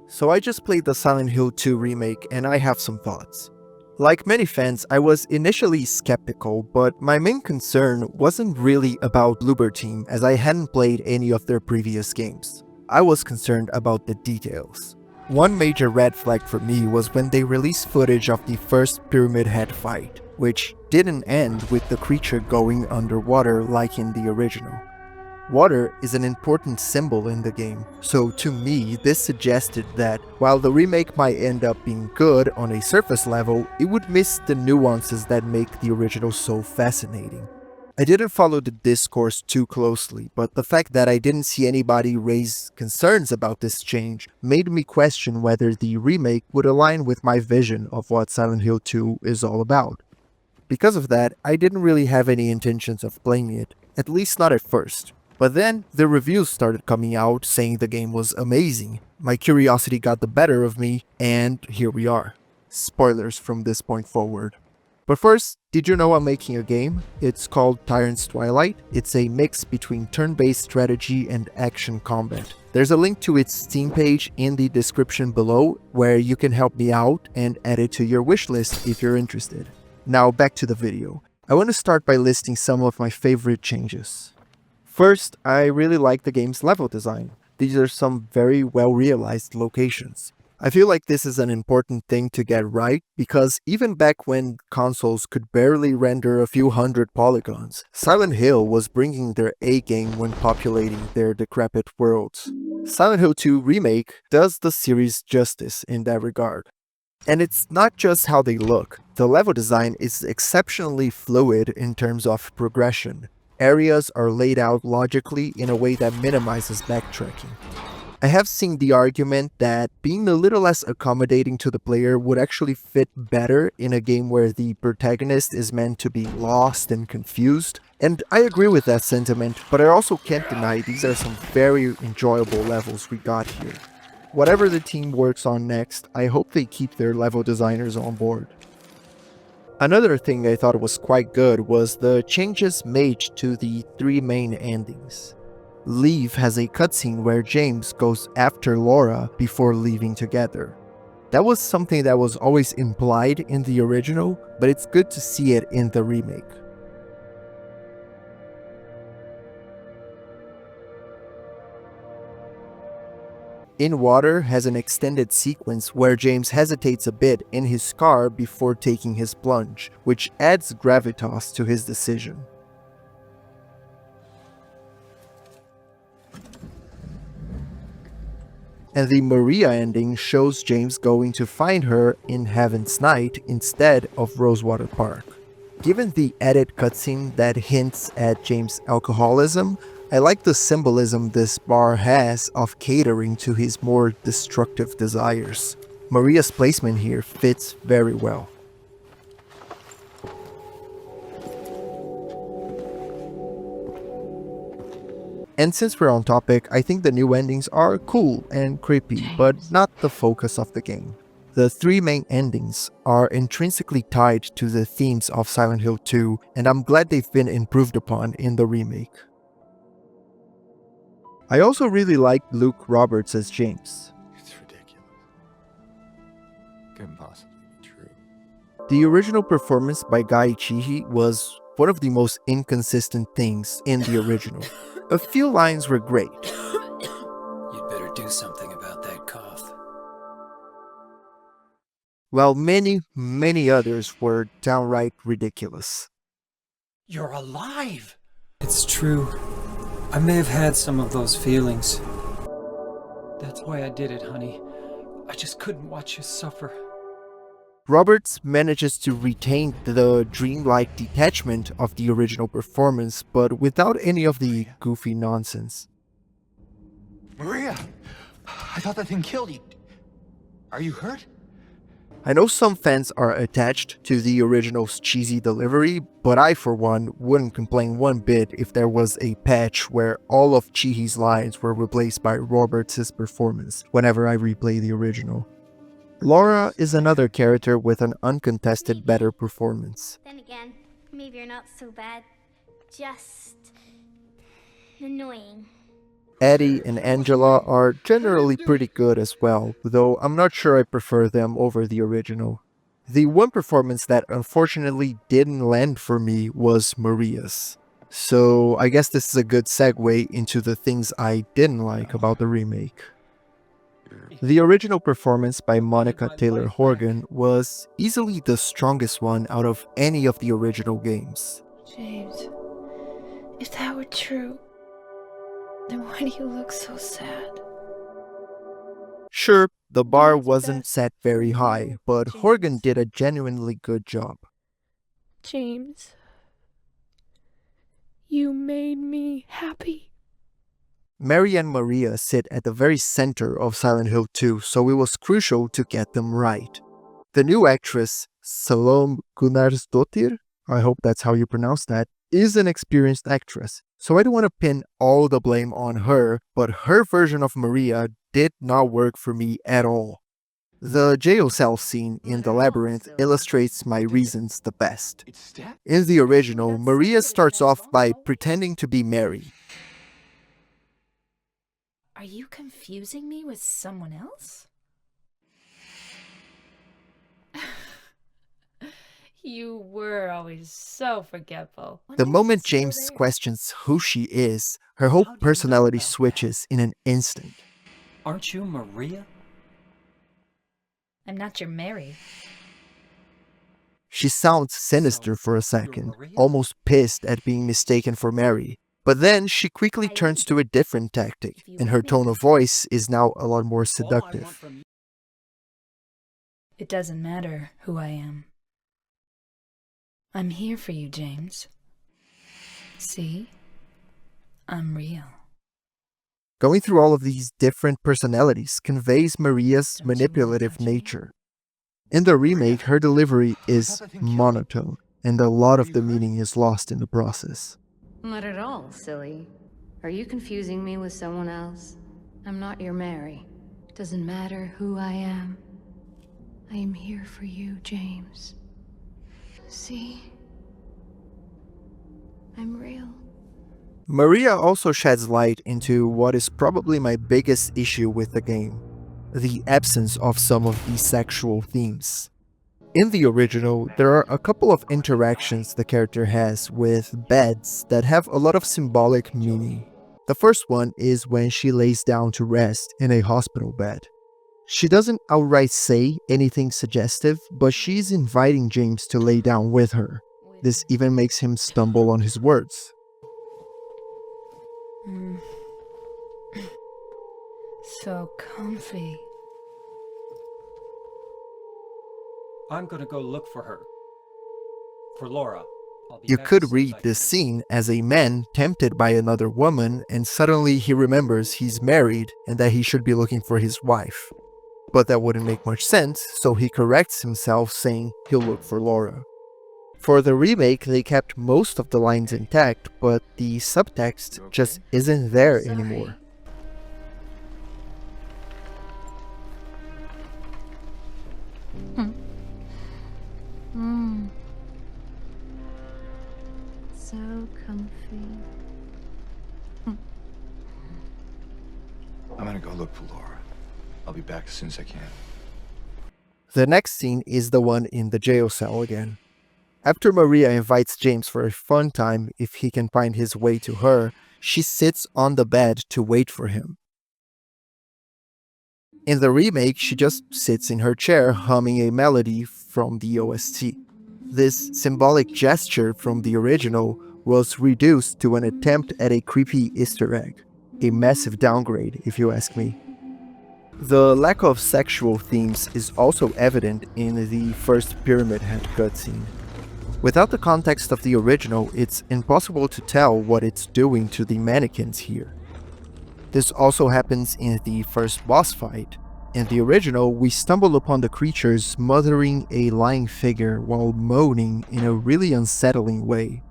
So I just played the Silent Hill 2 remake and I have some thoughts. Like many fans, I was initially skeptical, but my main concern wasn't really about Bloober Team as I hadn't played any of their previous games. I was concerned about the details. One major red flag for me was when they released footage of the first Pyramid Head fight, which didn't end with the creature going underwater like in the original. Water is an important symbol in the game, so to me this suggested that while the remake might end up being good on a surface level, it would miss the nuances that make the original so fascinating. I didn't follow the discourse too closely, but the fact that I didn't see anybody raise concerns about this change made me question whether the remake would align with my vision of what Silent Hill 2 is all about. Because of that, I didn't really have any intentions of playing it, at least not at first. But then, the reviews started coming out saying the game was amazing. My curiosity got the better of me, and here we are. Spoilers from this point forward. But first, did you know I'm making a game? It's called Tyrant's Twilight. It's a mix between turn-based strategy and action combat. There's a link to its Steam page in the description below, where you can help me out and add it to your wishlist if you're interested. Now back to the video. I want to start by listing some of my favorite changes. First, I really like the game's level design. These are some very well realized locations. I feel like this is an important thing to get right because even back when consoles could barely render a few hundred polygons, Silent Hill was bringing their A game when populating their decrepit worlds. Silent Hill 2 Remake does the series justice in that regard. And it's not just how they look. The level design is exceptionally fluid in terms of progression. Areas are laid out logically in a way that minimizes backtracking. I have seen the argument that being a little less accommodating to the player would actually fit better in a game where the protagonist is meant to be lost and confused, and I agree with that sentiment, but I also can't deny these are some very enjoyable levels we got here. Whatever the team works on next, I hope they keep their level designers on board. Another thing I thought was quite good was the changes made to the three main endings. Leave has a cutscene where James goes after Laura before leaving together. That was something that was always implied in the original, but it's good to see it in the remake. In Water has an extended sequence where James hesitates a bit in his car before taking his plunge, which adds gravitas to his decision. And the Maria ending shows James going to find her in Heaven's Night instead of Rosewater Park. Given the added cutscene that hints at James' alcoholism, I like the symbolism this bar has of catering to his more destructive desires. Maria's placement here fits very well. And since we're on topic, I think the new endings are cool and creepy, but not the focus of the game. The three main endings are intrinsically tied to the themes of Silent Hill 2, and I'm glad they've been improved upon in the remake. I also really liked Luke Roberts as James. It's ridiculous. Couldn't possibly be true. The original performance by Guy Chihi was one of the most inconsistent things in the original. A few lines were great. You'd better do something about that cough. While many others were downright ridiculous. You're alive! It's true. I may have had some of those feelings. That's why I did it, honey. I just couldn't watch you suffer. Roberts manages to retain the dreamlike detachment of the original performance, but without any of the goofy nonsense. Maria! I thought that thing killed you. Are you hurt? I know some fans are attached to the original's cheesy delivery, but I for one wouldn't complain one bit if there was a patch where all of Chihi's lines were replaced by Roberts' performance whenever I replay the original. Laura is another character with an uncontested better performance. Then again, maybe you're not so bad. Just annoying. Eddie and Angela are generally pretty good as well, though I'm not sure I prefer them over the original. The one performance that unfortunately didn't land for me was Maria's. So I guess this is a good segue into the things I didn't like about the remake. The original performance by Monica Taylor Horgan was easily the strongest one out of any of the original games. James, if that were true, then why do you look so sad? Sure, the bar wasn't set very high, but Horgan did a genuinely good job. James, you made me happy. Mary and Maria sit at the very center of Silent Hill 2, so it was crucial to get them right. The new actress, Salome Gunnarsdottir, I hope that's how you pronounce that, is an experienced actress, so I don't want to pin all the blame on her, but her version of Maria did not work for me at all. The jail cell scene in the labyrinth illustrates my reasons the best. In the original, Maria starts off by pretending to be Mary. Are you confusing me with someone else? You were always so forgetful. The moment James questions who she is, her whole personality switches in an instant. Aren't you Maria? I'm not your Mary. She sounds sinister for a second, almost pissed at being mistaken for Mary. But then she quickly turns to a different tactic, and her tone of voice is now a lot more seductive. It doesn't matter who I am. I'm here for you, James. See? I'm real. Going through all of these different personalities conveys Maria's manipulative nature. In the remake, her delivery is monotone, and a lot of the meaning is lost in the process. Not at all, silly. Are you confusing me with someone else? I'm not your Mary. Doesn't matter who I am. I am here for you, James. See? I'm real. Maria also sheds light into what is probably my biggest issue with the game: the absence of some of these sexual themes. In the original, there are a couple of interactions the character has with beds that have a lot of symbolic meaning. The first one is when she lays down to rest in a hospital bed. She doesn't outright say anything suggestive, but she's inviting James to lay down with her. This even makes him stumble on his words. So comfy. I'm gonna go look for her. For Laura. I'll be You back as could soon as read I this can. scene as a man tempted by another woman, and suddenly he remembers he's married and that he should be looking for his wife. But that wouldn't make much sense, so he corrects himself, saying he'll look for Laura. For the remake, they kept most of the lines intact, but the subtext just isn't there anymore. So comfy. I'm gonna go look for Laura. I'll be back as soon as I can. The next scene is the one in the jail cell again. After Maria invites James for a fun time if he can find his way to her, she sits on the bed to wait for him. In the remake, she just sits in her chair humming a melody from the OST. This symbolic gesture from the original was reduced to an attempt at a creepy Easter egg. A massive downgrade, if you ask me. The lack of sexual themes is also evident in the first Pyramid Head cutscene. Without the context of the original, it's impossible to tell what it's doing to the mannequins here. This also happens in the first boss fight. In the original, we stumble upon the creatures smothering a lying figure while moaning in a really unsettling way.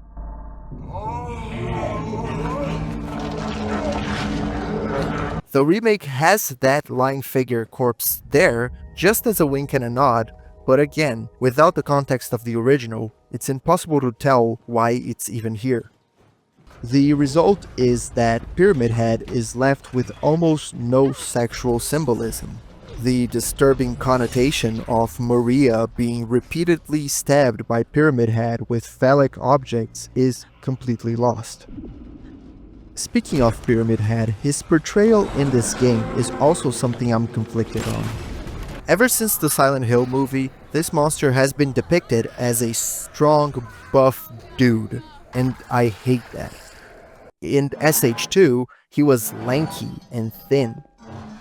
The remake has that lying figure corpse there just as a wink and a nod, but again, without the context of the original, it's impossible to tell why it's even here. The result is that Pyramid Head is left with almost no sexual symbolism. The disturbing connotation of Maria being repeatedly stabbed by Pyramid Head with phallic objects is completely lost. Speaking of Pyramid Head, his portrayal in this game is also something I'm conflicted on. Ever since the Silent Hill movie, this monster has been depicted as a strong, buff dude, and I hate that. In SH2, he was lanky and thin.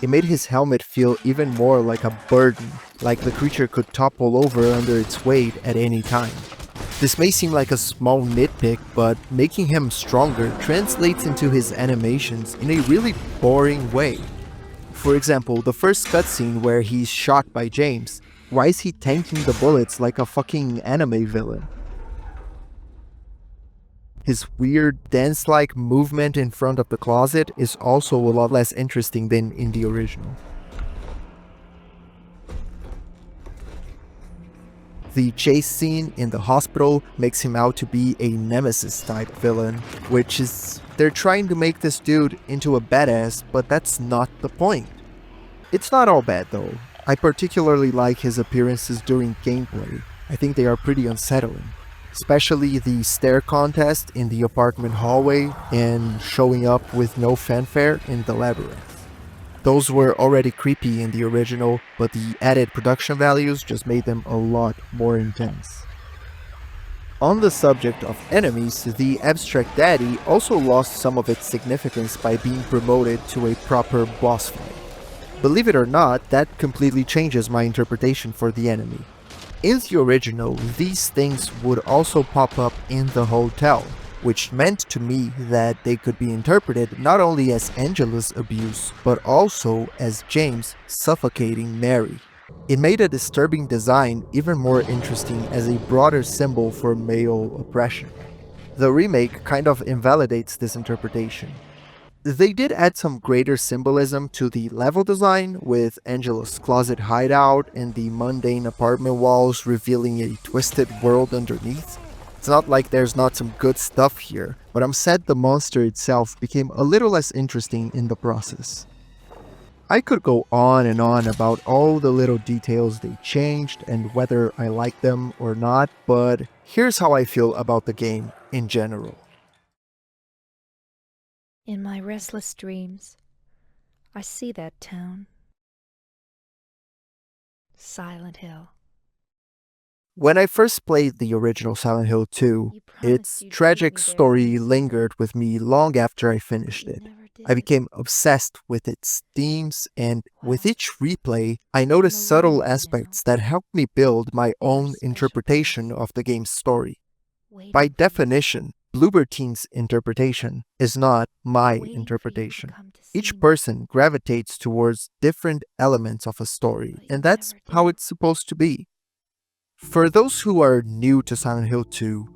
It made his helmet feel even more like a burden, like the creature could topple over under its weight at any time. This may seem like a small nitpick, but making him stronger translates into his animations in a really boring way. For example, the first cutscene where he's shot by James, why is he tanking the bullets like a fucking anime villain? His weird dance-like movement in front of the closet is also a lot less interesting than in the original. The chase scene in the hospital makes him out to be a Nemesis-type villain, which is... they're trying to make this dude into a badass, but that's not the point. It's not all bad though. I particularly like his appearances during gameplay. I think they are pretty unsettling. Especially the stare contest in the apartment hallway and showing up with no fanfare in the labyrinth. Those were already creepy in the original, but the added production values just made them a lot more intense. On the subject of enemies, the Abstract Daddy also lost some of its significance by being promoted to a proper boss fight. Believe it or not, that completely changes my interpretation for the enemy. In the original, these things would also pop up in the hotel, which meant to me that they could be interpreted not only as Angela's abuse, but also as James suffocating Mary. It made a disturbing design even more interesting as a broader symbol for male oppression. The remake kind of invalidates this interpretation. They did add some greater symbolism to the level design, with Angela's closet hideout and the mundane apartment walls revealing a twisted world underneath. It's not like there's not some good stuff here, but I'm sad the monster itself became a little less interesting in the process. I could go on and on about all the little details they changed and whether I like them or not, but here's how I feel about the game in general. In my restless dreams, I see that town. Silent Hill. When I first played the original Silent Hill 2, its tragic story lingered with me long after I finished it. I became obsessed with its themes, and with each replay, I noticed subtle aspects that helped me build my own interpretation of the game's story. By definition, Bloober Teen's interpretation is not my interpretation. Each person gravitates towards different elements of a story, and that's how it's supposed to be. For those who are new to Silent Hill 2,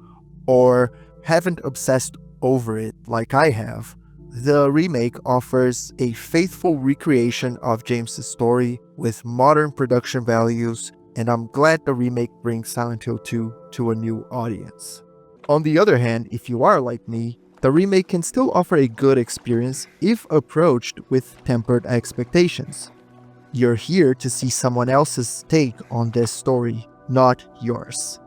or haven't obsessed over it like I have, the remake offers a faithful recreation of James's story with modern production values, and I'm glad the remake brings Silent Hill 2 to a new audience. On the other hand, if you are like me, the remake can still offer a good experience if approached with tempered expectations. You're here to see someone else's take on this story, not yours.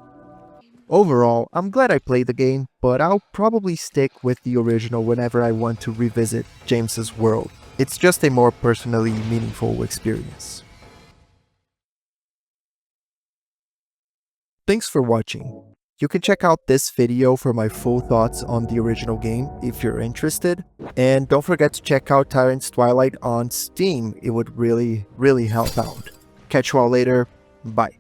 Overall, I'm glad I played the game, but I'll probably stick with the original whenever I want to revisit James's world. It's just a more personally meaningful experience. Thanks for watching. You can check out this video for my full thoughts on the original game if you're interested. And don't forget to check out Tyrant's Twilight on Steam. It would really help out. Catch you all later. Bye.